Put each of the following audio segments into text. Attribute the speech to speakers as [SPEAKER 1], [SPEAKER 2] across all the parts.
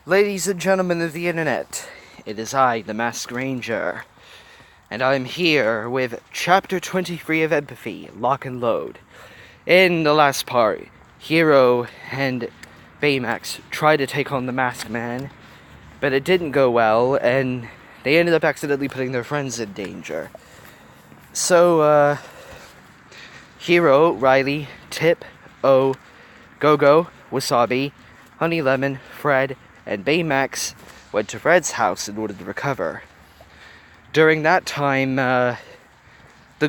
[SPEAKER 1] Ladies and gentlemen of the internet, it is I, the Masked Ranger, and I'm here with Chapter 23 of Empathy, Lock and Load. In the last part, Hiro and Baymax tried to take on the Masked Man, but it didn't go well, and they ended up accidentally putting their friends in danger. So, Hiro, Riley, Tip, O, Go-Go, Wasabi, Honey Lemon, Fred, and Baymax went to Fred's house in order to recover. During that time, the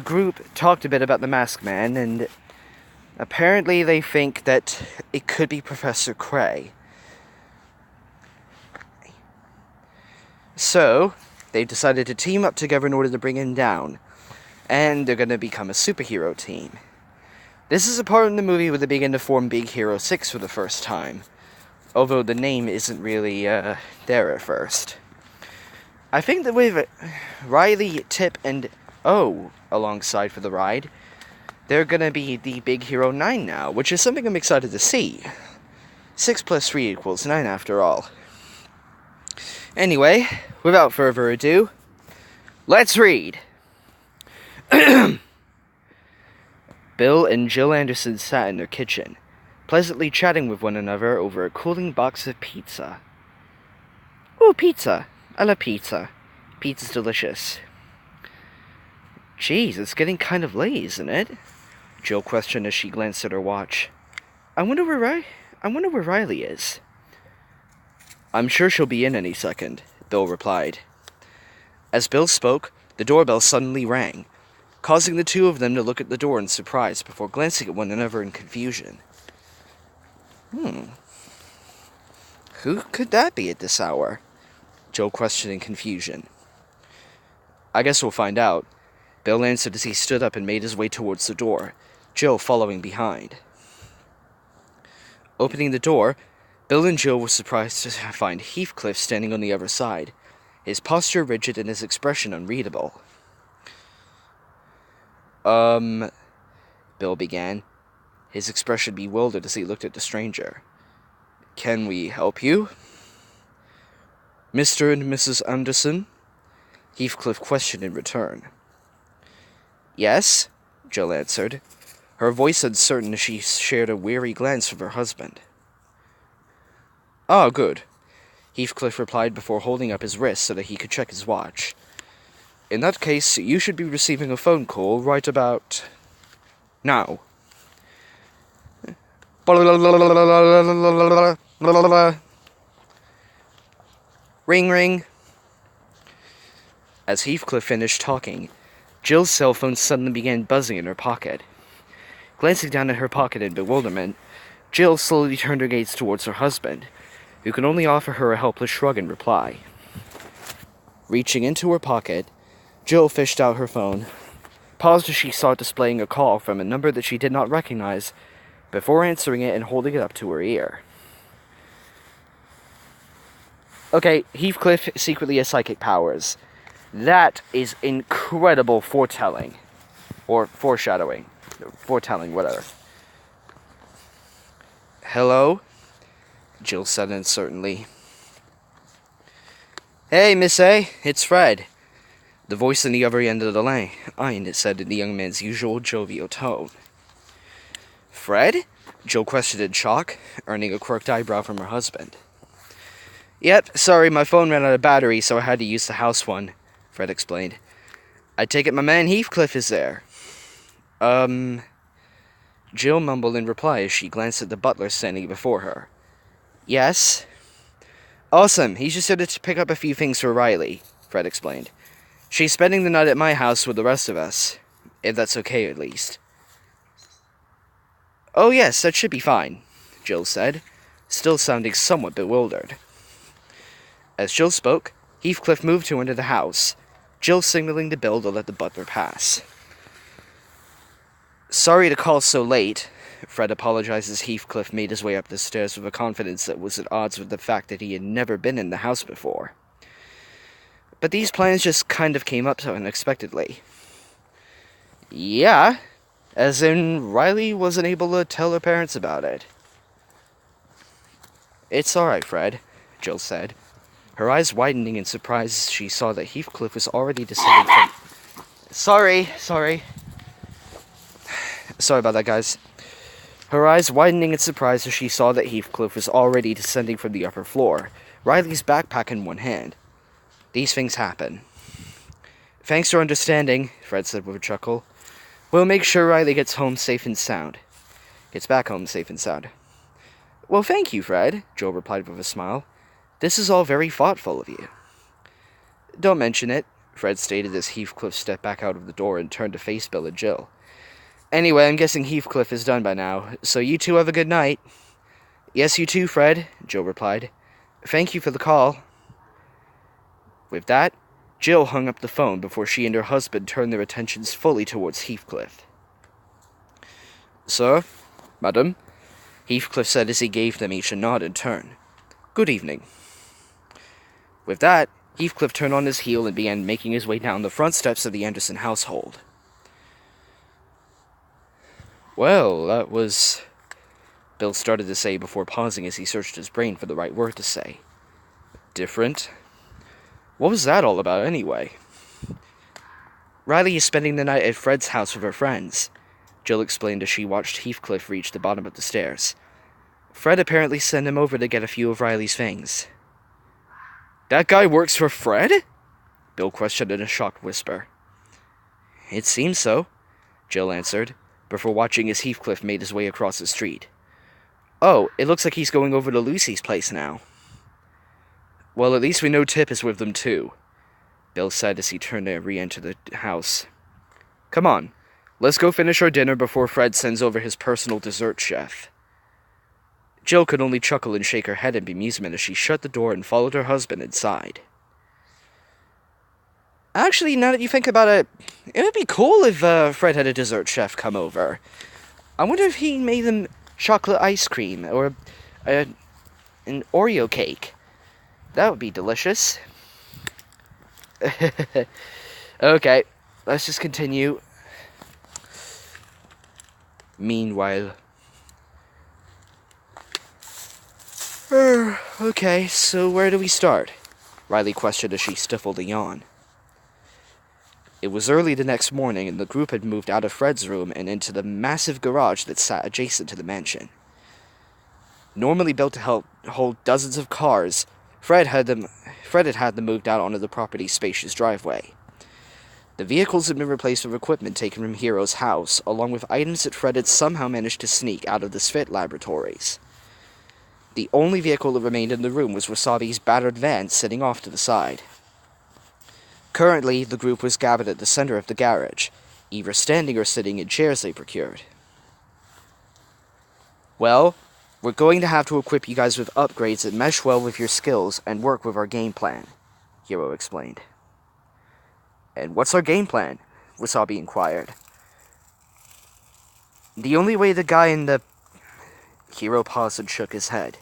[SPEAKER 1] group talked a bit about the Masked Man, and apparently they think that it could be Professor Cray. So, they've decided to team up together in order to bring him down, and they're going to become a superhero team. This is a part in the movie where they begin to form Big Hero 6 for the first time, although the name isn't really there at first. I think that with Riley, Tip, and O alongside for the ride, they're going to be the Big Hero 9 now, which is something I'm excited to see. 6 plus 3 equals 9 after all. Anyway, without further ado, let's read! Bill and Jill Anderson sat in their kitchen, pleasantly chatting with one another over a cooling box of pizza. Ooh, pizza. I love pizza. Pizza's delicious. Geez, it's getting kind of late, isn't it? Jill questioned as she glanced at her watch. I wonder where Riley is. I'm sure she'll be in any second, Bill replied. As Bill spoke, the doorbell suddenly rang, causing the two of them to look at the door in surprise before glancing at one another in confusion. Who could that be at this hour? Jill questioned in confusion. I guess we'll find out, Bill answered as he stood up and made his way towards the door, Jill following behind. Opening the door, Bill and Jill were surprised to find Heathcliff standing on the other side, his posture rigid and his expression unreadable. Bill began, his expression bewildered as he looked at the stranger. Can we help you? Mr. and Mrs. Anderson? Heathcliff questioned in return. Yes, Jill answered, her voice uncertain as she shared a weary glance with her husband. Ah, good, Heathcliff replied before holding up his wrist so that he could check his watch. In that case, you should be receiving a phone call right about now. Ring, ring. As Heathcliff finished talking, Jill's cell phone suddenly began buzzing in her pocket. Glancing down at her pocket in bewilderment, Jill slowly turned her gaze towards her husband, who could only offer her a helpless shrug in reply. Reaching into her pocket, Jill fished out her phone, paused as she saw it displaying a call from a number that she did not recognize, before answering it and holding it up to her ear. Okay, Heathcliff secretly has psychic powers. That is incredible foretelling. Or foreshadowing. Foretelling, whatever. Hello? Jill said uncertainly. Hey, Miss A, it's Fred. The voice on the other end of the line, it said in the young man's usual jovial tone. Fred? Jill questioned in shock, earning a quirked eyebrow from her husband. Yep, sorry, my phone ran out of battery, so I had to use the house one, Fred explained. I take it my man Heathcliff is there. Jill mumbled in reply as she glanced at the butler standing before her. Yes? Awesome, he's just here to pick up a few things for Riley, Fred explained. She's spending the night at my house with the rest of us, if that's okay at least. Oh yes, that should be fine, Jill said, still sounding somewhat bewildered. As Jill spoke, Heathcliff moved to enter the house, Jill signaling to Bill to let the butler pass. Sorry to call so late, Fred apologized as Heathcliff made his way up the stairs with a confidence that was at odds with the fact that he had never been in the house before. But these plans just kind of came up so unexpectedly. Yeah, as in Riley wasn't able to tell her parents about it. It's alright, Fred, Jill said, her eyes widening in surprise as she saw that Heathcliff was already descending from... Sorry about that, guys. Her eyes widening in surprise as she saw that Heathcliff was already descending from the upper floor, Riley's backpack in one hand. These things happen. Thanks for understanding, Fred said with a chuckle. We'll make sure Riley gets home safe and sound. Gets back home safe and sound. Well, thank you, Fred, Jill replied with a smile. This is all very thoughtful of you. Don't mention it, Fred stated as Heathcliff stepped back out of the door and turned to face Bill and Jill. Anyway, I'm guessing Heathcliff is done by now, so you two have a good night. Yes, you too, Fred, Jill replied. Thank you for the call. With that, Jill hung up the phone before she and her husband turned their attentions fully towards Heathcliff. Sir? Madam? Heathcliff said as he gave them each a nod in turn. Good evening. With that, Heathcliff turned on his heel and began making his way down the front steps of the Anderson household. Well, that was... Bill started to say before pausing as he searched his brain for the right word to say. Different? What was that all about, anyway? Riley is spending the night at Fred's house with her friends, Jill explained as she watched Heathcliff reach the bottom of the stairs. Fred apparently sent him over to get a few of Riley's things. That guy works for Fred? Bill questioned in a shocked whisper. It seems so, Jill answered, before watching as Heathcliff made his way across the street. Oh, it looks like he's going over to Lucy's place now. Well, at least we know Tip is with them too, Bill said as he turned to re-enter the house. Come on, let's go finish our dinner before Fred sends over his personal dessert chef. Jill could only chuckle and shake her head in bemusement as she shut the door and followed her husband inside. Actually, now that you think about it, it would be cool if Fred had a dessert chef come over. I wonder if he made them chocolate ice cream or an Oreo cake. That would be delicious. Okay, let's just continue. Meanwhile... Okay, so where do we start? Riley questioned as she stifled a yawn. It was early the next morning, and the group had moved out of Fred's room and into the massive garage that sat adjacent to the mansion. Normally built to hold dozens of cars, Fred had had them moved out onto the property's spacious driveway. The vehicles had been replaced with equipment taken from Hiro's house, along with items that Fred had somehow managed to sneak out of the Svit laboratories. The only vehicle that remained in the room was Wasabi's battered van sitting off to the side. Currently, the group was gathered at the center of the garage, either standing or sitting in chairs they procured. Well, we're going to have to equip you guys with upgrades that mesh well with your skills and work with our game plan, Hiro explained. And what's our game plan? Wasabi inquired. The only way the guy in the... Hiro paused and shook his head.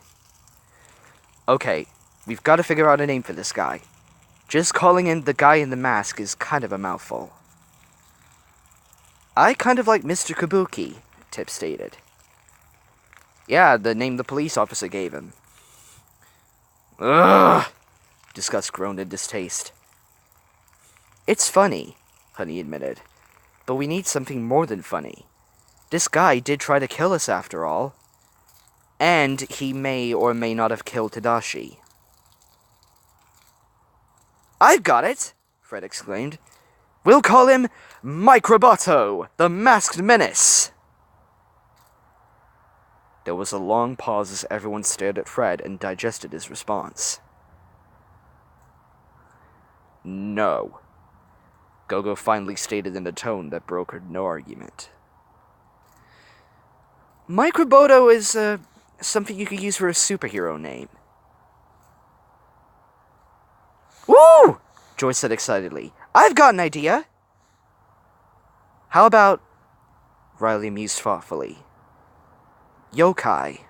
[SPEAKER 1] Okay, we've got to figure out a name for this guy. Just calling him the guy in the mask is kind of a mouthful. I kind of like Mr. Kabuki, Tip stated. Yeah, the name the police officer gave him. Ugh! Disgust groaned in distaste. It's funny, Honey admitted. But we need something more than funny. This guy did try to kill us after all. And he may or may not have killed Tadashi. I've got it! Fred exclaimed. We'll call him Microboto, the Masked Menace! There was a long pause as everyone stared at Fred and digested his response. No, Gogo finally stated in a tone that brokered no argument. Microboto is, something you could use for a superhero name. Woo! Joyce said excitedly. I've got an idea! How about... Riley mused thoughtfully. Yokai.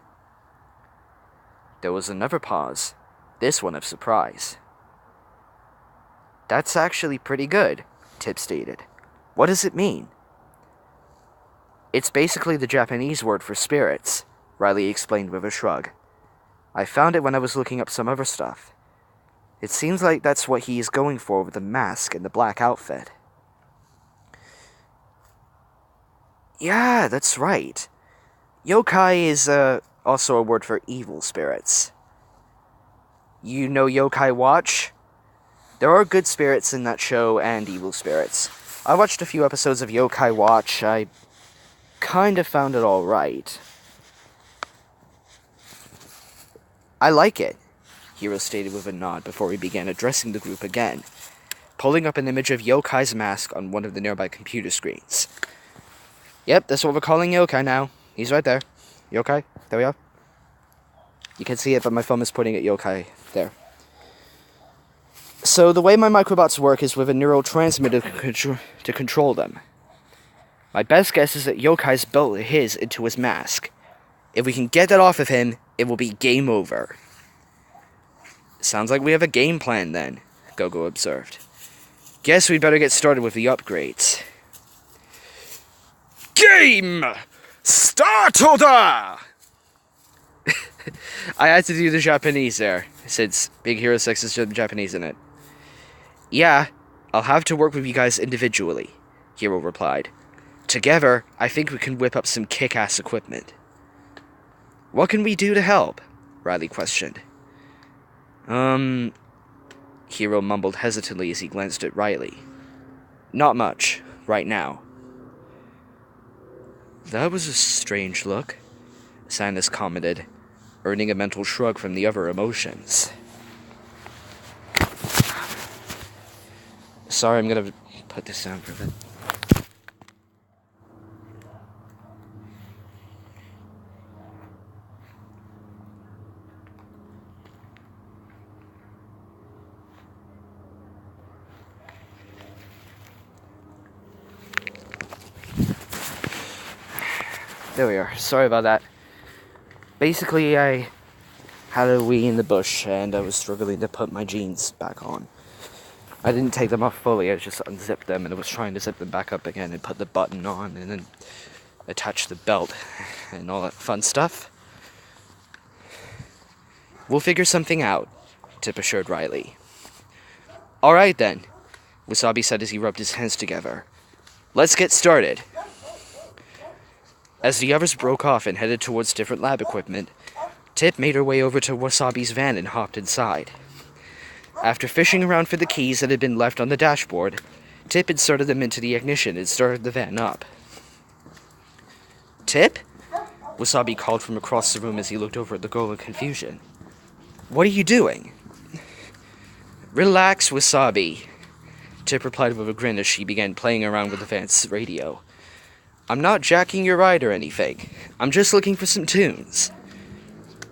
[SPEAKER 1] There was another pause, this one of surprise. That's actually pretty good, Tip stated. What does it mean? It's basically the Japanese word for spirits, Riley explained with a shrug. I found it when I was looking up some other stuff. It seems like that's what he is going for with the mask and the black outfit. Yeah, that's right. Yokai is also a word for evil spirits. You know Yokai Watch? There are good spirits in that show and evil spirits. I watched a few episodes of Yokai Watch. I kind of found it alright. I like it, Hiro stated with a nod before he began addressing the group again, pulling up an image of Yokai's mask on one of the nearby computer screens. Yep, that's what we're calling Yokai now. He's right there. Yokai, there we are. You can see it, but my thumb is pointing at Yokai there. So the way my microbots work is with a neurotransmitter to control them. My best guess is that Yokai's built his into his mask. If we can get that off of him, it will be game over. Sounds like we have a game plan then, Gogo observed. Guess we'd better get started with the upgrades. Game! Started! I had to do the Japanese there, since Big Hero 6 is Japanese in it. Yeah, I'll have to work with you guys individually, Hiro replied. Together, I think we can whip up some kick-ass equipment. What can we do to help? Riley questioned. Hiro mumbled hesitantly as he glanced at Riley. Not much, right now. That was a strange look, Sandus commented, earning a mental shrug from the other emotions. Sorry, I'm gonna put this down for a bit. There we are. Sorry about that. Basically, I had a wee in the bush, and I was struggling to put my jeans back on. I didn't take them off fully, I just unzipped them, and I was trying to zip them back up again and put the button on, and then attach the belt, and all that fun stuff. We'll figure something out, Tip assured Riley. Alright then, Wasabi said as he rubbed his hands together. Let's get started. As the others broke off and headed towards different lab equipment, Tip made her way over to Wasabi's van and hopped inside. After fishing around for the keys that had been left on the dashboard, Tip inserted them into the ignition and started the van up. Tip? Wasabi called from across the room as he looked over at the girl in confusion. What are you doing? Relax, Wasabi, Tip replied with a grin as she began playing around with the van's radio. I'm not jacking your ride or anything. I'm just looking for some tunes.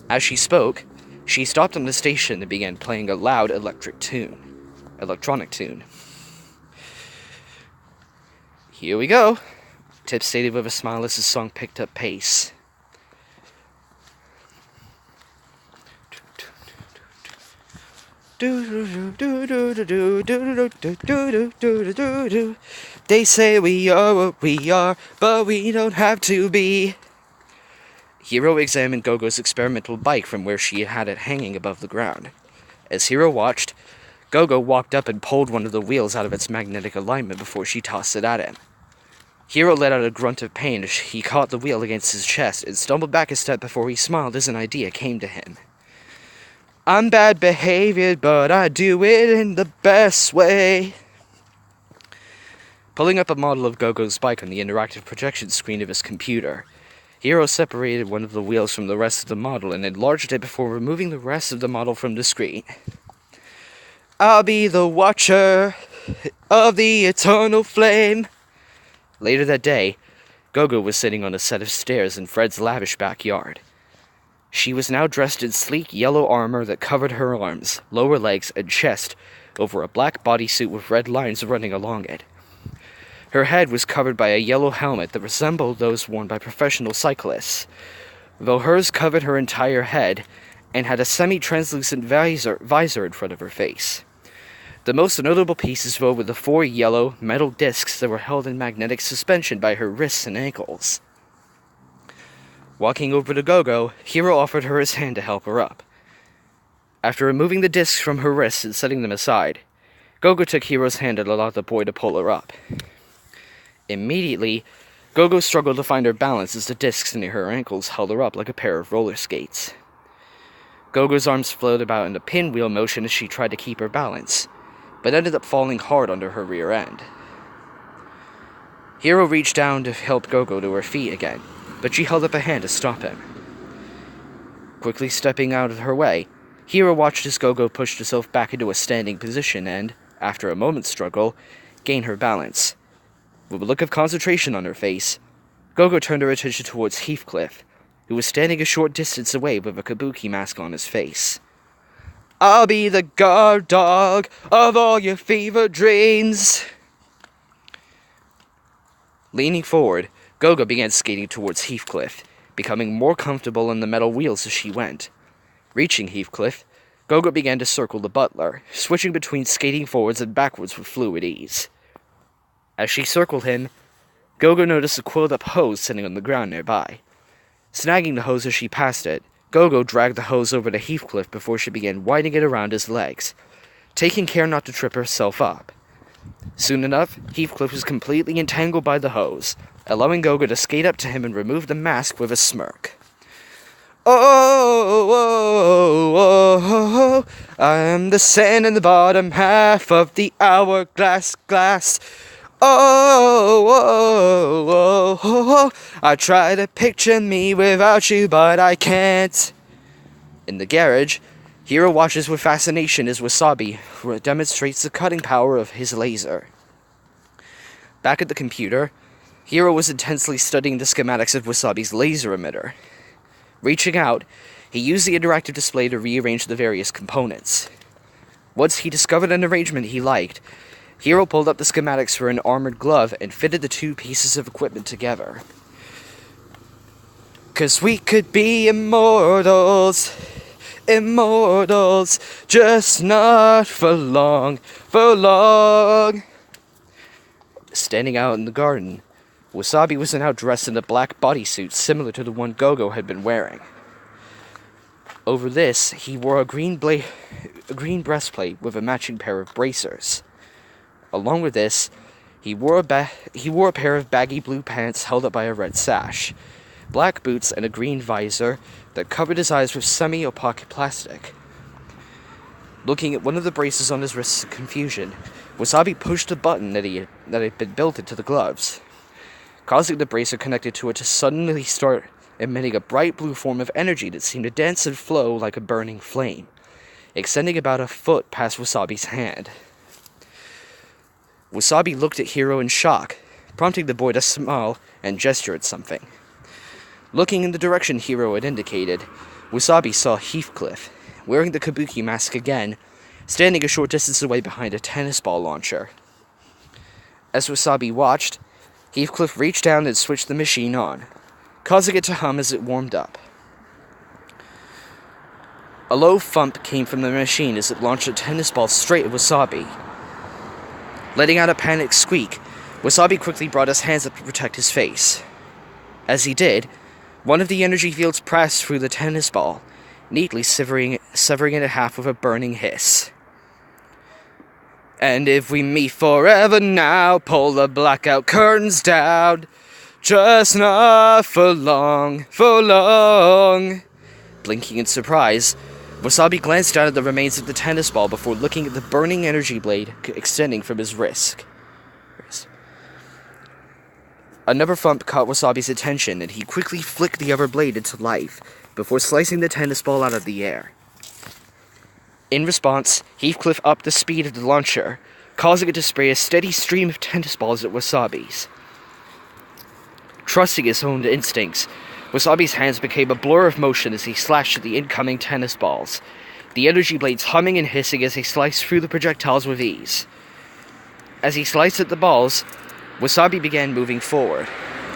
[SPEAKER 1] As she spoke, she stopped on the station and began playing a loud electronic tune. Here we go, Tip stated with a smile as the song picked up pace. They say we are what we are, but we don't have to be. Hiro examined Gogo's experimental bike from where she had it hanging above the ground. As Hiro watched, Gogo walked up and pulled one of the wheels out of its magnetic alignment before she tossed it at him. Hiro let out a grunt of pain as he caught the wheel against his chest and stumbled back a step before he smiled as an idea came to him. I'm bad behavior, but I do it in the best way. Pulling up a model of Gogo's bike on the interactive projection screen of his computer, Hiro separated one of the wheels from the rest of the model and enlarged it before removing the rest of the model from the screen. I'll be the watcher of the eternal flame. Later that day, Gogo was sitting on a set of stairs in Fred's lavish backyard. She was now dressed in sleek yellow armor that covered her arms, lower legs, and chest over a black bodysuit with red lines running along it. Her head was covered by a yellow helmet that resembled those worn by professional cyclists, though hers covered her entire head and had a semi-translucent visor in front of her face. The most notable pieces were the 4 yellow metal discs that were held in magnetic suspension by her wrists and ankles. Walking over to Gogo, Hiro offered her his hand to help her up. After removing the discs from her wrists and setting them aside, Gogo took Hiro's hand and allowed the boy to pull her up. Immediately, Gogo struggled to find her balance as the discs near her ankles held her up like a pair of roller skates. Gogo's arms floated about in a pinwheel motion as she tried to keep her balance, but ended up falling hard under her rear end. Hiro reached down to help Gogo to her feet again, but she held up a hand to stop him. Quickly stepping out of her way, Hiro watched as Gogo pushed herself back into a standing position and, after a moment's struggle, gained her balance. With a look of concentration on her face, Gogo turned her attention towards Heathcliff, who was standing a short distance away with a kabuki mask on his face. "I'll be the guard dog of all your fever dreams." Leaning forward, Gogo began skating towards Heathcliff, becoming more comfortable in the metal wheels as she went. Reaching Heathcliff, Gogo began to circle the butler, switching between skating forwards and backwards with fluid ease. As she circled him, Gogo noticed a coiled-up hose sitting on the ground nearby. Snagging the hose as she passed it, Gogo dragged the hose over to Heathcliff before she began winding it around his legs, taking care not to trip herself up. Soon enough, Heathcliff was completely entangled by the hose, allowing Gogo to skate up to him and remove the mask with a smirk. "Oh, oh, oh, oh, I am the sand in the bottom half of the hourglass glass. Oh, oh, oh, oh, I try to picture me without you, but I can't." In the garage, Hiro watches with fascination as Wasabi demonstrates the cutting power of his laser. Back at the computer, Hiro was intensely studying the schematics of Wasabi's laser emitter. Reaching out, he used the interactive display to rearrange the various components. Once he discovered an arrangement he liked, Hiro pulled up the schematics for an armored glove and fitted the two pieces of equipment together. "'Cause we could be immortals, immortals, just not for long, for long." Standing out in the garden, Wasabi was now dressed in a black bodysuit similar to the one Gogo had been wearing. Over this, he wore a green breastplate with a matching pair of bracers. Along with this, he wore a pair of baggy blue pants held up by a red sash, black boots, and a green visor that covered his eyes with semi-opaque plastic. Looking at one of the braces on his wrists in confusion, Wasabi pushed a button that had been built into the gloves, causing the bracer connected to it to suddenly start emitting a bright blue form of energy that seemed to dance and flow like a burning flame, extending about a foot past Wasabi's hand. Wasabi looked at Hiro in shock, prompting the boy to smile and gesture at something. Looking in the direction Hiro had indicated, Wasabi saw Heathcliff, wearing the kabuki mask again, standing a short distance away behind a tennis ball launcher. As Wasabi watched, Heathcliff reached down and switched the machine on, causing it to hum as it warmed up. A low thump came from the machine as it launched a tennis ball straight at Wasabi. Letting out a panicked squeak, Wasabi quickly brought his hands up to protect his face. As he did, one of the energy fields passed through the tennis ball, neatly severing it in half with a burning hiss. "And if we meet forever now, pull the blackout curtains down, just not for long, for long." Blinking in surprise, Wasabi glanced down at the remains of the tennis ball before looking at the burning energy blade extending from his wrist. Another thump caught Wasabi's attention, and he quickly flicked the other blade into life before slicing the tennis ball out of the air. In response, Heathcliff upped the speed of the launcher, causing it to spray a steady stream of tennis balls at Wasabi's. Trusting his own instincts, Wasabi's hands became a blur of motion as he slashed at the incoming tennis balls, the energy blades humming and hissing as he sliced through the projectiles with ease. As he sliced at the balls, Wasabi began moving forward,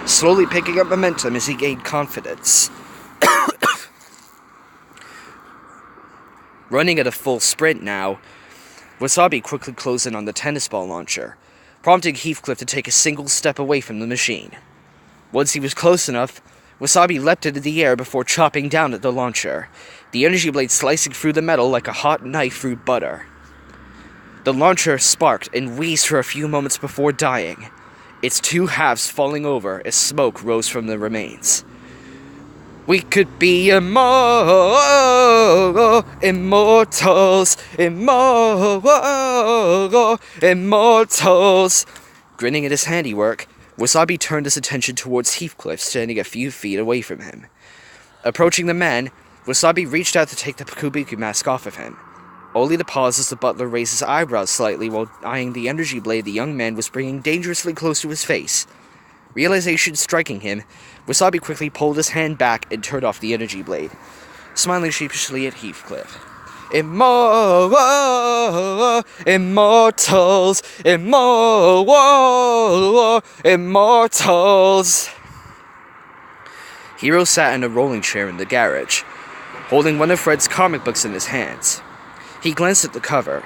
[SPEAKER 1] slowly picking up momentum as he gained confidence. Running at a full sprint now, Wasabi quickly closed in on the tennis ball launcher, prompting Heathcliff to take a single step away from the machine. Once he was close enough, Wasabi leapt into the air before chopping down at the launcher, the energy blade slicing through the metal like a hot knife through butter. The launcher sparked and wheezed for a few moments before dying, its two halves falling over as smoke rose from the remains. We could be immortals. Grinning at his handiwork, Wasabi turned his attention towards Heathcliff, standing a few feet away from him. Approaching the man, Wasabi reached out to take the kabuki mask off of him, only to pause as the butler raised his eyebrows slightly while eyeing the energy blade the young man was bringing dangerously close to his face. Realization striking him, Wasabi quickly pulled his hand back and turned off the energy blade, smiling sheepishly at Heathcliff. Immortals. Hiro sat in a rolling chair in the garage, holding one of Fred's comic books in his hands. He glanced at the cover,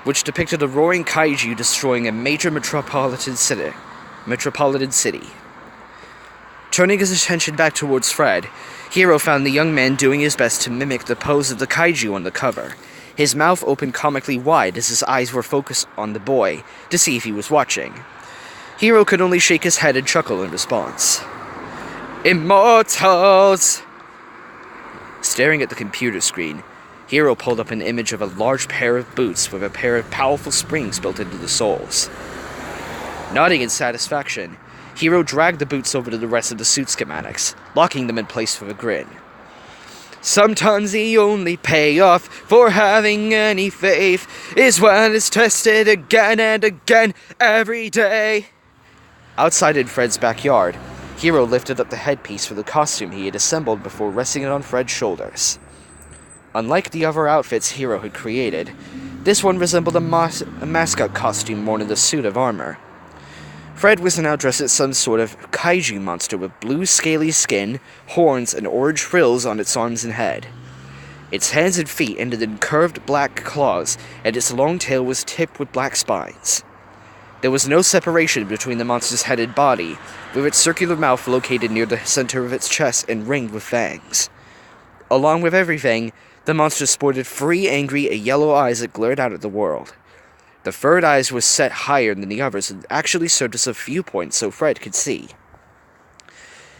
[SPEAKER 1] which depicted a roaring kaiju destroying a major metropolitan city. Turning his attention back towards Fred, Hiro found the young man doing his best to mimic the pose of the kaiju on the cover, his mouth open comically wide as his eyes were focused on the boy to see if he was watching. Hiro could only shake his head and chuckle in response. Immortals! Staring at the computer screen, Hiro pulled up an image of a large pair of boots with a pair of powerful springs built into the soles. Nodding in satisfaction, Hiro dragged the boots over to the rest of the suit schematics, locking them in place with a grin. Sometimes the only payoff for having any faith is when it's tested again and again every day. Outside in Fred's backyard, Hiro lifted up the headpiece for the costume he had assembled before resting it on Fred's shoulders. Unlike the other outfits Hiro had created, this one resembled a mascot costume worn in the suit of armor. Fred was now dressed as some sort of kaiju monster with blue scaly skin, horns, and orange frills on its arms and head. Its hands and feet ended in curved black claws, and its long tail was tipped with black spines. There was no separation between the monster's head and body, with its circular mouth located near the center of its chest and ringed with fangs. Along with everything, the monster sported three angry yellow eyes that glared out at the world. The third eyes was set higher than the others and actually served as a viewpoint so Fred could see.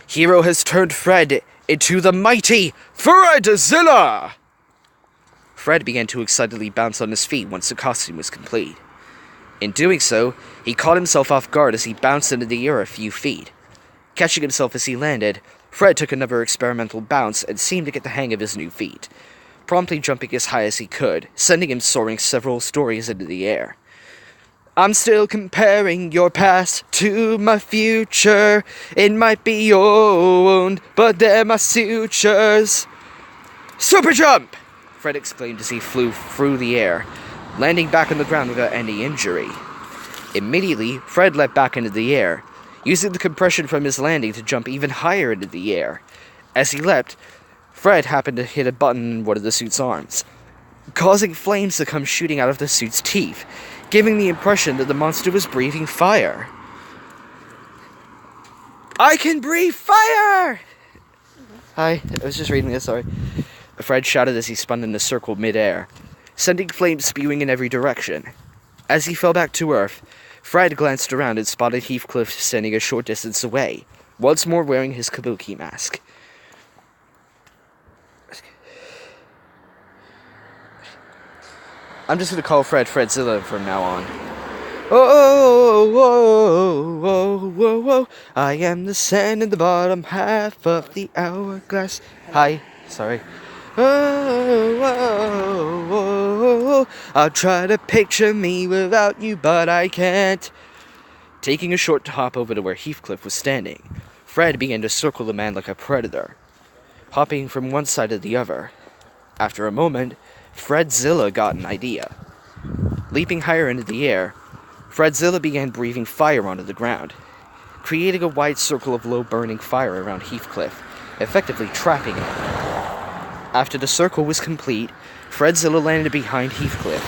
[SPEAKER 1] Hiro has turned Fred into the mighty Fredzilla! Fred began to excitedly bounce on his feet once the costume was complete. In doing so, he caught himself off guard as he bounced into the air a few feet. Catching himself as he landed, Fred took another experimental bounce and seemed to get the hang of his new feat, promptly jumping as high as he could, sending him soaring several stories into the air. I'm still comparing your past to my future. It might be your own, but they're my sutures. Super jump! Fred exclaimed as he flew through the air, landing back on the ground without any injury. Immediately, Fred leapt back into the air, using the compression from his landing to jump even higher into the air. As he leapt, Fred happened to hit a button in one of the suit's arms, causing flames to come shooting out of the suit's teeth, giving the impression that the monster was breathing fire. I can breathe fire! Hi, I was just reading this, sorry. Fred shouted as he spun in a circle mid-air, sending flames spewing in every direction. As he fell back to earth, Fred glanced around and spotted Heathcliff standing a short distance away, once more wearing his kabuki mask. I'm just going to call Fred Fredzilla from now on. Oh, I am the sand in the bottom half of the hourglass. Hi, sorry. I'll try to picture me without you, but I can't. Taking a short hop over to where Heathcliff was standing, Fred began to circle the man like a predator, hopping from one side to the other. After a moment, Fredzilla got an idea. Leaping higher into the air, Fredzilla began breathing fire onto the ground, creating a wide circle of low-burning fire around Heathcliff, effectively trapping him. After the circle was complete, Fredzilla landed behind Heathcliff,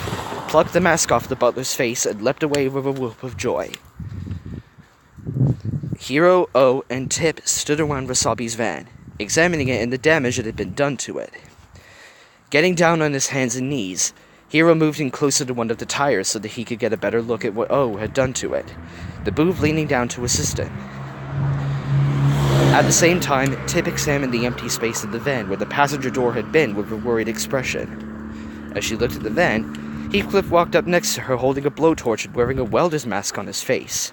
[SPEAKER 1] plucked the mask off the butler's face, and leapt away with a whoop of joy. Hiro, O, and Tip stood around Wasabi's van, examining it and the damage that had been done to it. Getting down on his hands and knees, Hiro moved in closer to one of the tires so that he could get a better look at what O had done to it, the boob leaning down to assist him. At the same time, Tip examined the empty space in the van where the passenger door had been with a worried expression. As she looked at the van, Heathcliff walked up next to her holding a blowtorch and wearing a welder's mask on his face.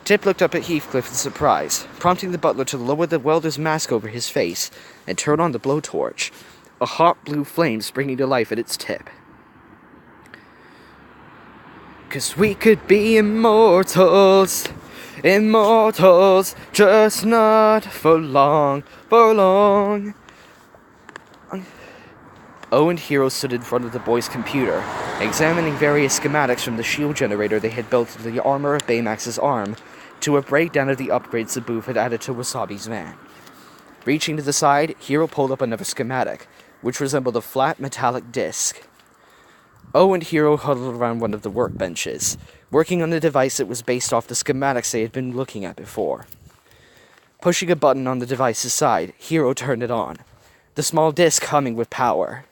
[SPEAKER 1] Tip looked up at Heathcliff in surprise, prompting the butler to lower the welder's mask over his face and turn on the blowtorch, a hot blue flame springing to life at its tip. "'Cause we could be immortals, immortals, just not for long, for long." O and Hiro stood in front of the boy's computer, examining various schematics from the shield generator they had built into the armor of Baymax's arm to a breakdown of the upgrades the booth had added to Wasabi's van. Reaching to the side, Hiro pulled up another schematic, which resembled a flat metallic disc. O and Hiro huddled around one of the workbenches, working on the device that was based off the schematics they had been looking at before. Pushing a button on the device's side, Hiro turned it on, the small disc humming with power.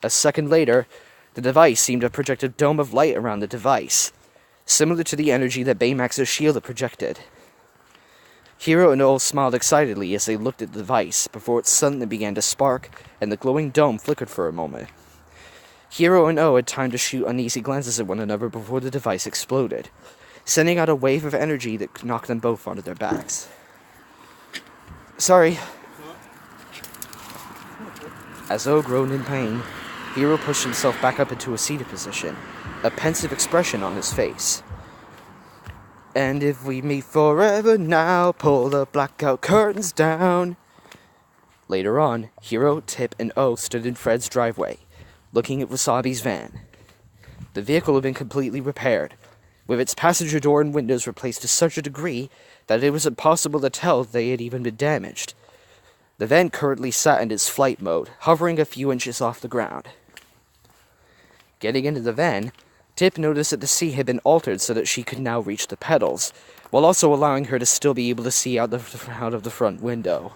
[SPEAKER 1] A second later, the device seemed to project a dome of light around the device, similar to the energy that Baymax's shield had projected. Hiro and O smiled excitedly as they looked at the device before it suddenly began to spark and the glowing dome flickered for a moment. Hiro and O had time to shoot uneasy glances at one another before the device exploded, sending out a wave of energy that knocked them both onto their backs. "Sorry." As O groaned in pain, Hiro pushed himself back up into a seated position, a pensive expression on his face. "And if we meet forever now, pull the blackout curtains down." Later on, Hiro, Tip, and O stood in Fred's driveway, looking at Wasabi's van. The vehicle had been completely repaired, with its passenger door and windows replaced to such a degree that it was impossible to tell they had even been damaged. The van currently sat in its flight mode, hovering a few inches off the ground. Getting into the van, Tip noticed that the seat had been altered so that she could now reach the pedals, while also allowing her to still be able to see out of the front window.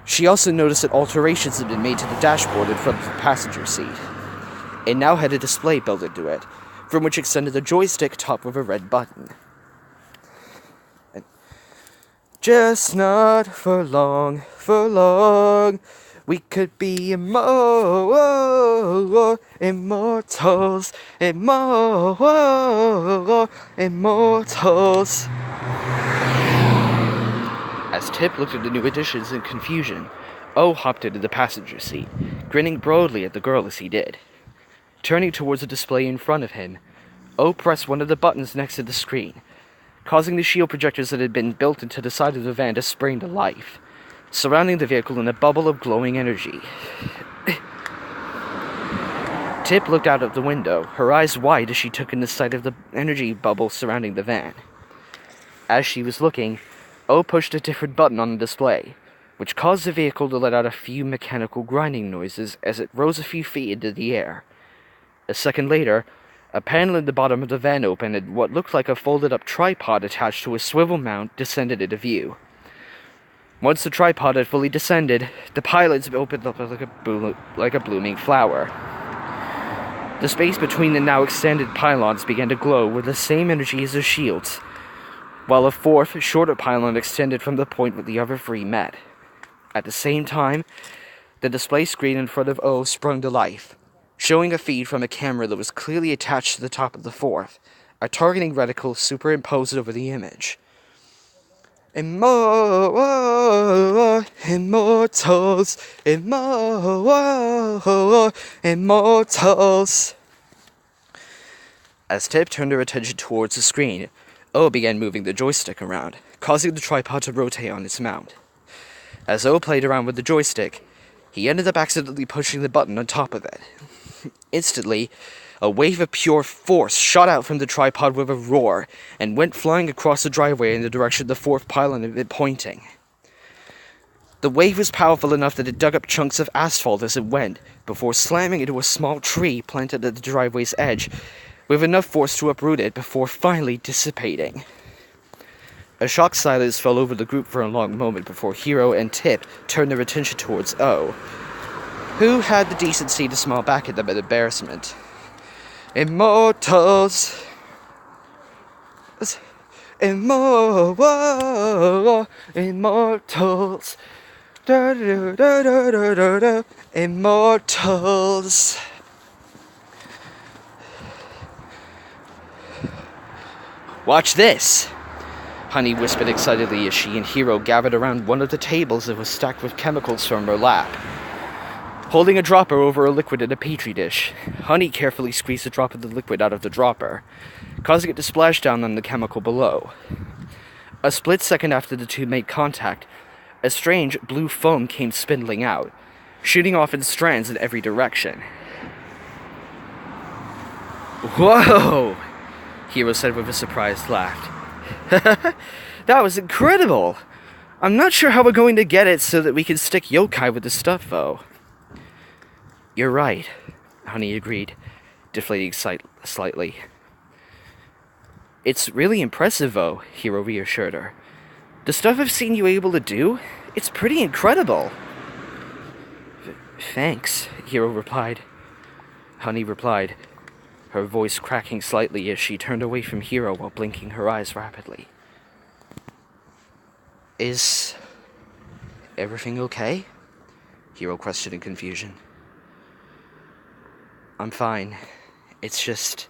[SPEAKER 1] She also noticed that alterations had been made to the dashboard in front of the passenger seat. It now had a display built into it, from which extended a joystick topped with a red button. "Just not for long, we could be immortals, immortals." As Tip looked at the new additions in confusion, O hopped into the passenger seat, grinning broadly at the girl as he did. Turning towards the display in front of him, O pressed one of the buttons next to the screen, causing the shield projectors that had been built into the side of the van to spring to life, surrounding the vehicle in a bubble of glowing energy. Tip looked out of the window, her eyes wide as she took in the sight of the energy bubble surrounding the van. As she was looking, O pushed a different button on the display, which caused the vehicle to let out a few mechanical grinding noises as it rose a few feet into the air. A second later, a panel in the bottom of the van opened and what looked like a folded-up tripod attached to a swivel mount descended into view. Once the tripod had fully descended, the pylons opened up like a blooming flower. The space between the now extended pylons began to glow with the same energy as the shields, while a fourth, shorter pylon extended from the point where the other three met. At the same time, the display screen in front of O sprung to life, showing a feed from a camera that was clearly attached to the top of the fourth, a targeting reticle superimposed over the image. Immortals, immortals. As Tip turned her attention towards the screen, O began moving the joystick around, causing the tripod to rotate on its mount. As O played around with the joystick, he ended up accidentally pushing the button on top of it. Instantly, a wave of pure force shot out from the tripod with a roar and went flying across the driveway in the direction the fourth pylon had been pointing. The wave was powerful enough that it dug up chunks of asphalt as it went, before slamming into a small tree planted at the driveway's edge, with enough force to uproot it before finally dissipating. A shocked silence fell over the group for a long moment before Hiro and Tip turned their attention towards O, who had the decency to smile back at them in embarrassment. Immortals! Immortals! Da, da, da, da, da, da, da. Immortals! Watch this! Honey whispered excitedly as she and Hiro gathered around one of the tables that was stacked with chemicals from her lap. Holding a dropper over a liquid in a petri dish, Honey carefully squeezed a drop of the liquid out of the dropper, causing it to splash down on the chemical below. A split second after the two made contact, a strange blue foam came spindling out, shooting off in strands in every direction. Whoa! Hiro said with a surprised laugh. That was incredible! I'm not sure how we're going to get it so that we can stick Yokai with the stuff, though. You're right, Honey agreed, deflating slightly. It's really impressive, though, Hiro reassured her. The stuff I've seen you able to do, it's pretty incredible. Thanks, Hiro replied. Honey replied, her voice cracking slightly as she turned away from Hiro while blinking her eyes rapidly. Is everything okay? Hiro questioned in confusion. I'm fine. It's just...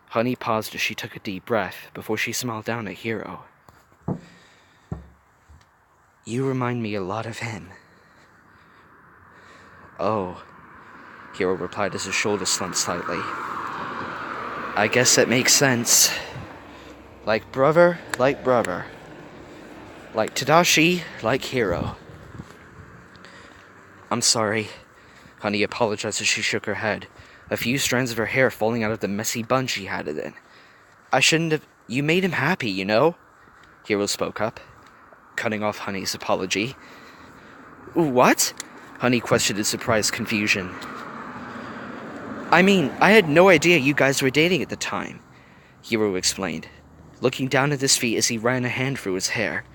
[SPEAKER 1] Honey paused as she took a deep breath before she smiled down at Hiro. You remind me a lot of him. Oh, Hiro replied as his shoulders slumped slightly. I guess that makes sense. Like brother, like brother. Like Tadashi, like Hiro. I'm sorry. Honey apologized as she shook her head, a few strands of her hair falling out of the messy bun she had it in. I shouldn't have... You made him happy, you know? Hiro spoke up, cutting off Honey's apology. What? Honey questioned in surprised confusion. I mean, I had no idea you guys were dating at the time, Hiro explained, looking down at his feet as he ran a hand through his hair.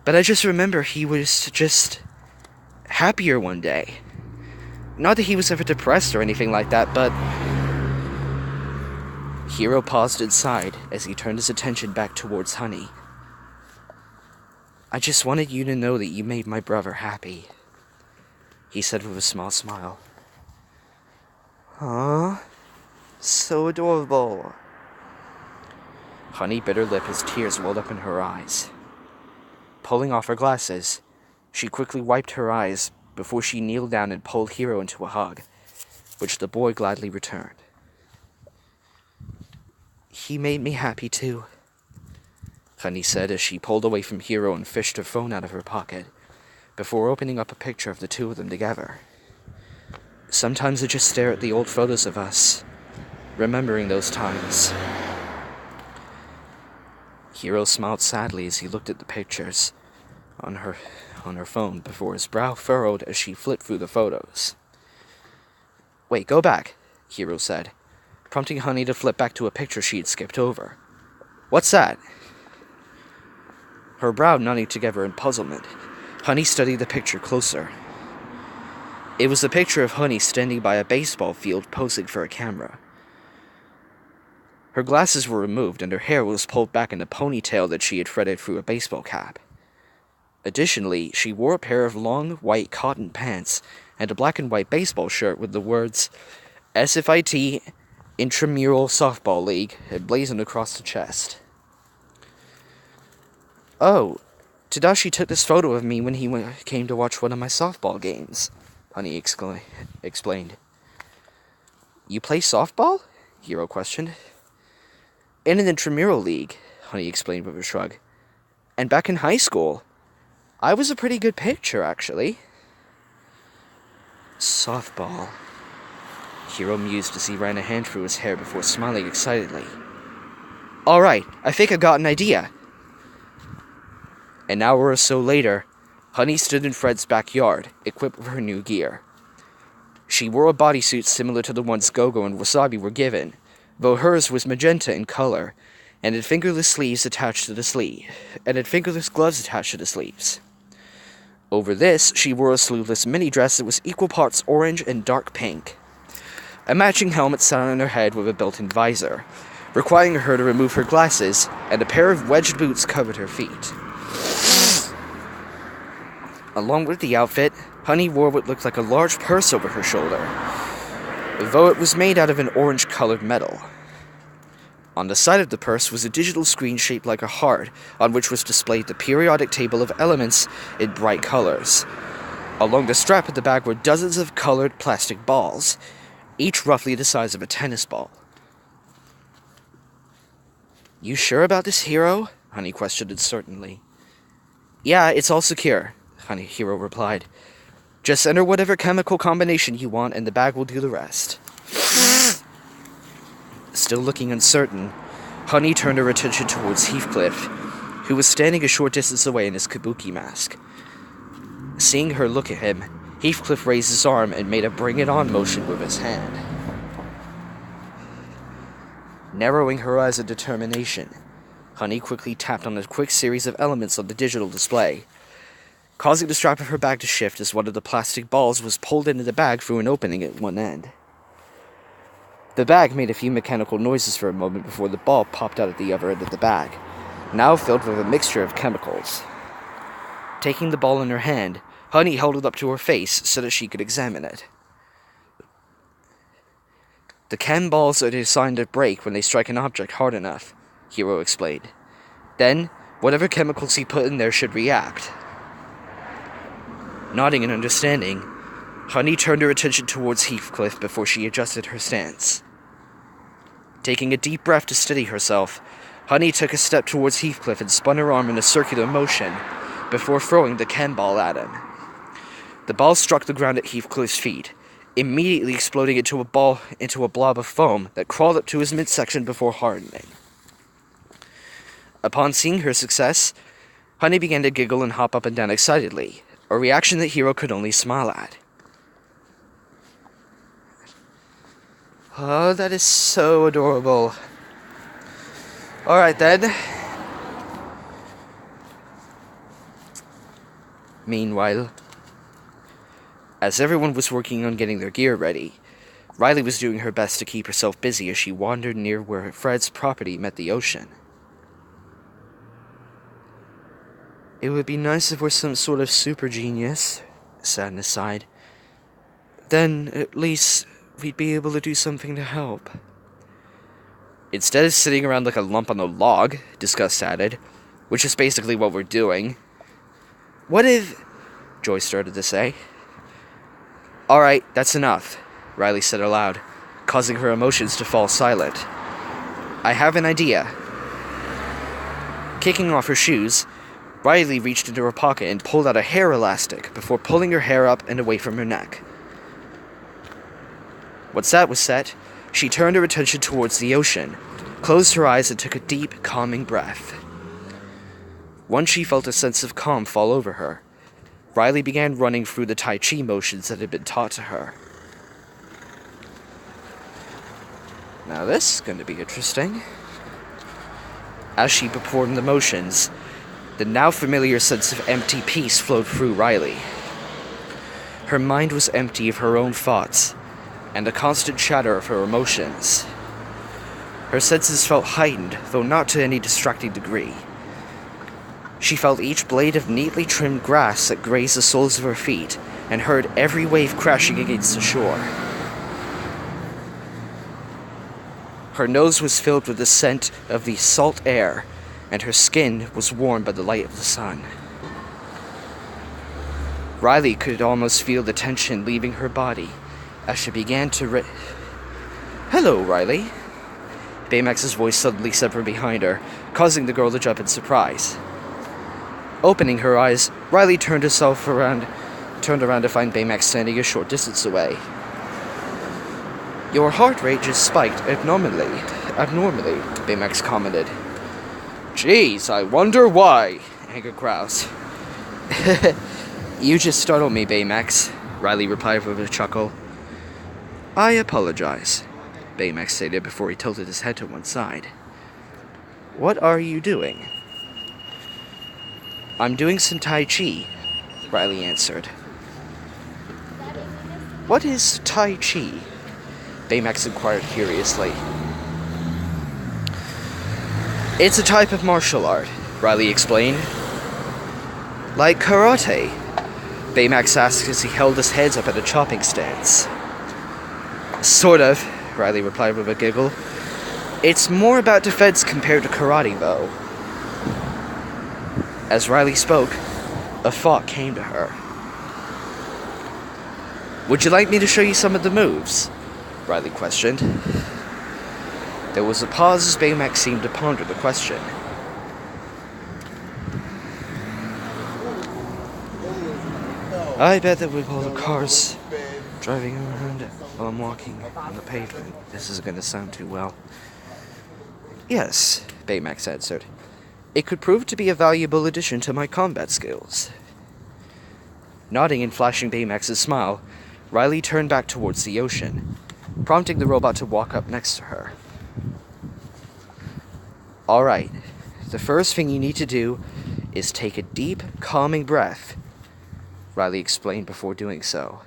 [SPEAKER 1] But I just remember he was just... happier one day. Not that he was ever depressed or anything like that, but... Hiro paused and sighed as he turned his attention back towards Honey. I just wanted you to know that you made my brother happy, he said with a small smile. Aw, so adorable. Honey bit her lip as tears welled up in her eyes. Pulling off her glasses, she quickly wiped her eyes before she kneeled down and pulled Hiro into a hug, which the boy gladly returned. He made me happy too, Honey said as she pulled away from Hiro and fished her phone out of her pocket, before opening up a picture of the two of them together. Sometimes I just stare at the old photos of us, remembering those times. Hiro smiled sadly as he looked at the pictures on her phone before his brow furrowed as she flipped through the photos. Wait, go back, Hiro said, prompting Honey to flip back to a picture she had skipped over. What's that? Her brow knitting together in puzzlement, Honey studied the picture closer. It was a picture of Honey standing by a baseball field posing for a camera. Her glasses were removed and her hair was pulled back in a ponytail that she had threaded through a baseball cap. Additionally, she wore a pair of long, white cotton pants and a black and white baseball shirt with the words SFIT Intramural Softball League emblazoned across the chest. Oh, Tadashi took this photo of me when he came to watch one of my softball games, Honey explained. You play softball? Hiro questioned. In an intramural league, Honey explained with a shrug. And back in high school, I was a pretty good pitcher, actually. Softball. Hiro mused as he ran a hand through his hair before smiling excitedly. Alright, I think I got an idea. An hour or so later, Honey stood in Fred's backyard, equipped with her new gear. She wore a bodysuit similar to the ones Gogo and Wasabi were given, though hers was magenta in color, and had fingerless sleeves attached to the sleeve, and had fingerless gloves attached to the sleeves. Over this, she wore a sleeveless mini dress that was equal parts orange and dark pink. A matching helmet sat on her head with a built-in visor, requiring her to remove her glasses, and a pair of wedged boots covered her feet. Along with the outfit, Honey wore what looked like a large purse over her shoulder, though it was made out of an orange-colored metal. On the side of the purse was a digital screen shaped like a heart, on which was displayed the periodic table of elements in bright colors. Along the strap of the bag were dozens of colored plastic balls, each roughly the size of a tennis ball. "You sure about this, Hiro?" Honey questioned uncertainly. "Yeah, it's all secure," Hiro replied. "Just enter whatever chemical combination you want and the bag will do the rest." Still looking uncertain, Honey turned her attention towards Heathcliff, who was standing a short distance away in his kabuki mask. Seeing her look at him, Heathcliff raised his arm and made a bring-it-on motion with his hand. Narrowing her eyes in determination, Honey quickly tapped on a quick series of elements on the digital display, causing the strap of her bag to shift as one of the plastic balls was pulled into the bag through an opening at one end. The bag made a few mechanical noises for a moment before the ball popped out at the other end of the bag, now filled with a mixture of chemicals. Taking the ball in her hand, Honey held it up to her face so that she could examine it. "The chem balls are designed to break when they strike an object hard enough," Hiro explained. "Then, whatever chemicals he put in there should react." Nodding in understanding, Honey turned her attention towards Heathcliff before she adjusted her stance. Taking a deep breath to steady herself, Honey took a step towards Heathcliff and spun her arm in a circular motion before throwing the chem ball at him. The ball struck the ground at Heathcliff's feet, immediately exploding into a blob of foam that crawled up to his midsection before hardening. Upon seeing her success, Honey began to giggle and hop up and down excitedly, a reaction that Hiro could only smile at. "Oh, that is so adorable. Alright then." Meanwhile, as everyone was working on getting their gear ready, Riley was doing her best to keep herself busy as she wandered near where Fred's property met the ocean. "It would be nice if we're some sort of super genius," Sadness sighed. "Then, at least, we'd be able to do something to help." "Instead of sitting around like a lump on a log," Disgust added, "which is basically what we're doing. What if—" Joy started to say. "Alright, that's enough," Riley said aloud, causing her emotions to fall silent. "I have an idea." Kicking off her shoes, Riley reached into her pocket and pulled out a hair elastic before pulling her hair up and away from her neck. Once that was set, she turned her attention towards the ocean, closed her eyes and took a deep, calming breath. Once she felt a sense of calm fall over her, Riley began running through the Tai Chi motions that had been taught to her. Now this is going to be interesting. As she performed the motions, the now familiar sense of empty peace flowed through Riley. Her mind was empty of her own thoughts, and a constant chatter of her emotions. Her senses felt heightened, though not to any distracting degree. She felt each blade of neatly trimmed grass that grazed the soles of her feet, and heard every wave crashing against the shore. Her nose was filled with the scent of the salt air, and her skin was warmed by the light of the sun. Riley could almost feel the tension leaving her body as she began to "Hello, Riley." Baymax's voice suddenly said from behind her, causing the girl to jump in surprise. Opening her eyes, Riley turned around to find Baymax standing a short distance away. "Your heart rate just spiked abnormally, Baymax commented. "Geez, I wonder why," Anger groused. "You just startled me, Baymax," Riley replied with a chuckle. "I apologize," Baymax stated before he tilted his head to one side. What are you doing? I'm doing some Tai Chi, Riley answered. What is Tai Chi? Baymax inquired curiously. It's a type of martial art, Riley explained. Like karate, Baymax asked as he held his hands up at a chopping stance. Sort of, Riley replied with a giggle. It's more about defense compared to karate, though. As Riley spoke, a thought came to her. Would you like me to show you some of the moves? Riley questioned. There was a pause as Baymax seemed to ponder the question. I bet that with all the cars driving around while I'm walking on the pavement, this isn't going to sound too well. Yes, Baymax answered. It could prove to be a valuable addition to my combat skills. Nodding and flashing Baymax's smile, Riley turned back towards the ocean, prompting the robot to walk up next to her. Alright, the first thing you need to do is take a deep, calming breath, Riley explained before doing so.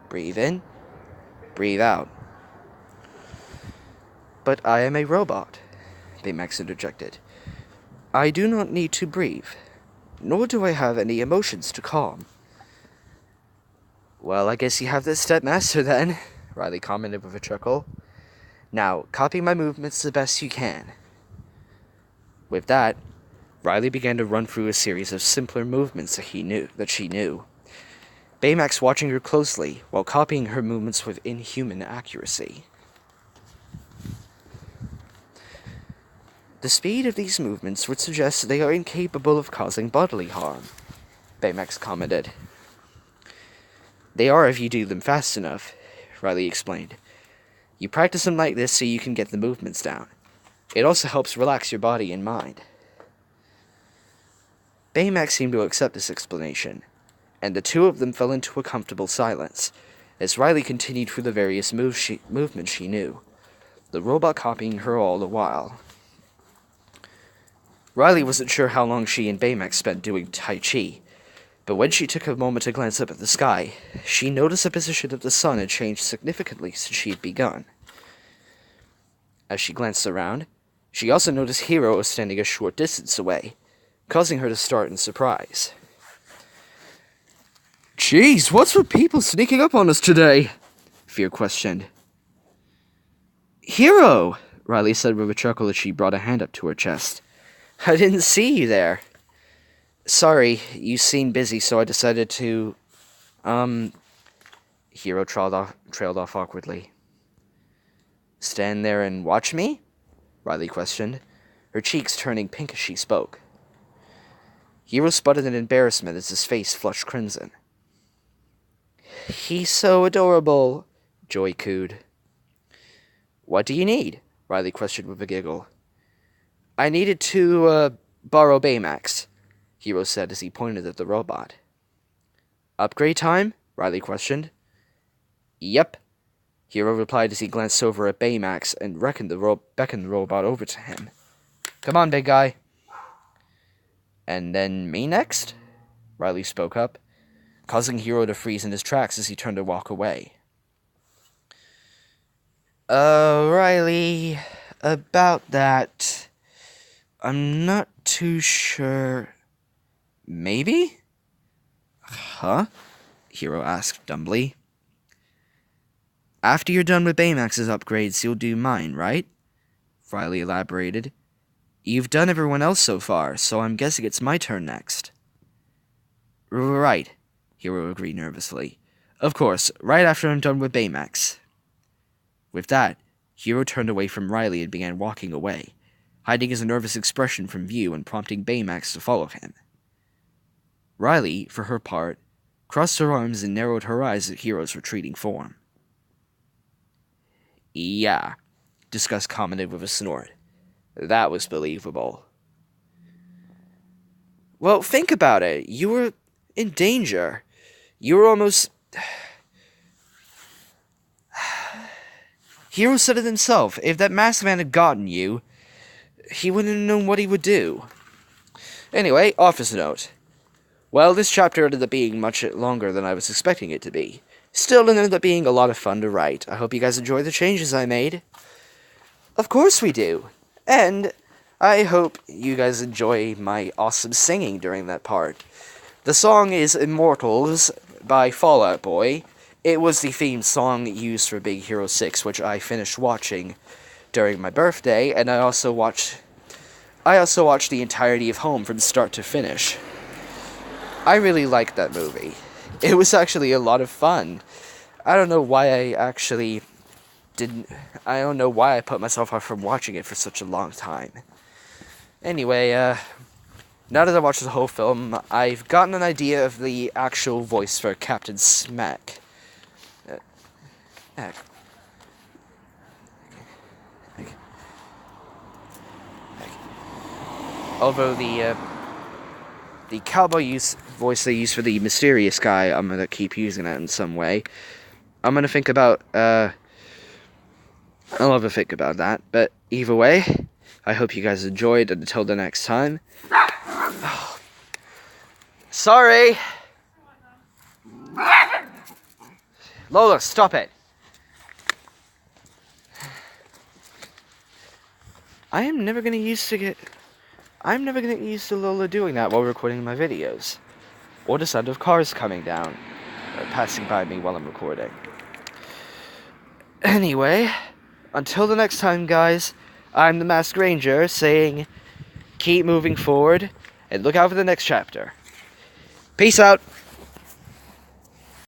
[SPEAKER 1] Breathe in, breathe out. But I am a robot, Baymax interjected. I do not need to breathe, nor do I have any emotions to calm. Well, I guess you have this step master then, Riley commented with a chuckle. Now, copy my movements the best you can. With that, Riley began to run through a series of simpler movements that she knew. Baymax watching her closely while copying her movements with inhuman accuracy. The speed of these movements would suggest they are incapable of causing bodily harm, Baymax commented. They are if you do them fast enough, Riley explained. You practice them like this so you can get the movements down. It also helps relax your body and mind. Baymax seemed to accept this explanation, and the two of them fell into a comfortable silence, as Riley continued through the various movements she knew, the robot copying her all the while. Riley wasn't sure how long she and Baymax spent doing Tai Chi, but when she took a moment to glance up at the sky, she noticed the position of the sun had changed significantly since she had begun. As she glanced around, she also noticed Hiro was standing a short distance away, causing her to start in surprise. Jeez, what's with people sneaking up on us today? Fear questioned. Hiro, Riley said with a chuckle as she brought a hand up to her chest. I didn't see you there. Sorry, you seemed busy, so I decided to, Hiro trailed off awkwardly. Stand there and watch me? Riley questioned, her cheeks turning pink as she spoke. Hiro sputtered in embarrassment as his face flushed crimson. He's so adorable, Joy cooed. What do you need? Riley questioned with a giggle. I needed to, borrow Baymax, Hiro said as he pointed at the robot. Upgrade time? Riley questioned. Yep, Hiro replied as he glanced over at Baymax and beckoned the robot over to him. Come on, big guy. And then me next? Riley spoke up, causing Hiro to freeze in his tracks as he turned to walk away. Riley, about that, I'm not too sure. Maybe? Huh? Hiro asked dumbly. After you're done with Baymax's upgrades, you'll do mine, right? Riley elaborated. You've done everyone else so far, so I'm guessing it's my turn next. Right, Hiro agreed nervously. Of course, right after I'm done with Baymax. With that, Hiro turned away from Riley and began walking away, hiding his nervous expression from view and prompting Baymax to follow him. Riley, for her part, crossed her arms and narrowed her eyes at Hiro's retreating form. Yeah, Disgust commented with a snort. That was believable. Well, think about it. You were in danger. You were almost... Hiro said it himself. If that masked man had gotten you, he wouldn't have known what he would do. Anyway, office note. Well, this chapter ended up being much longer than I was expecting it to be. Still, it ended up being a lot of fun to write. I hope you guys enjoy the changes I made. Of course we do. And I hope you guys enjoy my awesome singing during that part. The song is Immortals by Fall Out Boy. It was the theme song used for Big Hero 6, which I finished watching during my birthday, and I also watched the entirety of Home from start to finish. I really liked that movie. It was actually a lot of fun. I don't know why I put myself off from watching it for such a long time. Anyway, now that I watched the whole film, I've gotten an idea of the actual voice for Captain Smack. Although the cowboy voice they use for the mysterious guy, I'm gonna keep using that in some way. I'm gonna think about, I'll have to think about that, but either way, I hope you guys enjoyed, and until the next time. Sorry! Lola, stop it! I'm never gonna get used to Lola doing that while recording my videos. Or the sound of cars coming down, or passing by me while I'm recording. Anyway, until the next time, guys, I'm the Masked Ranger saying, keep moving forward, and look out for the next chapter. Peace out!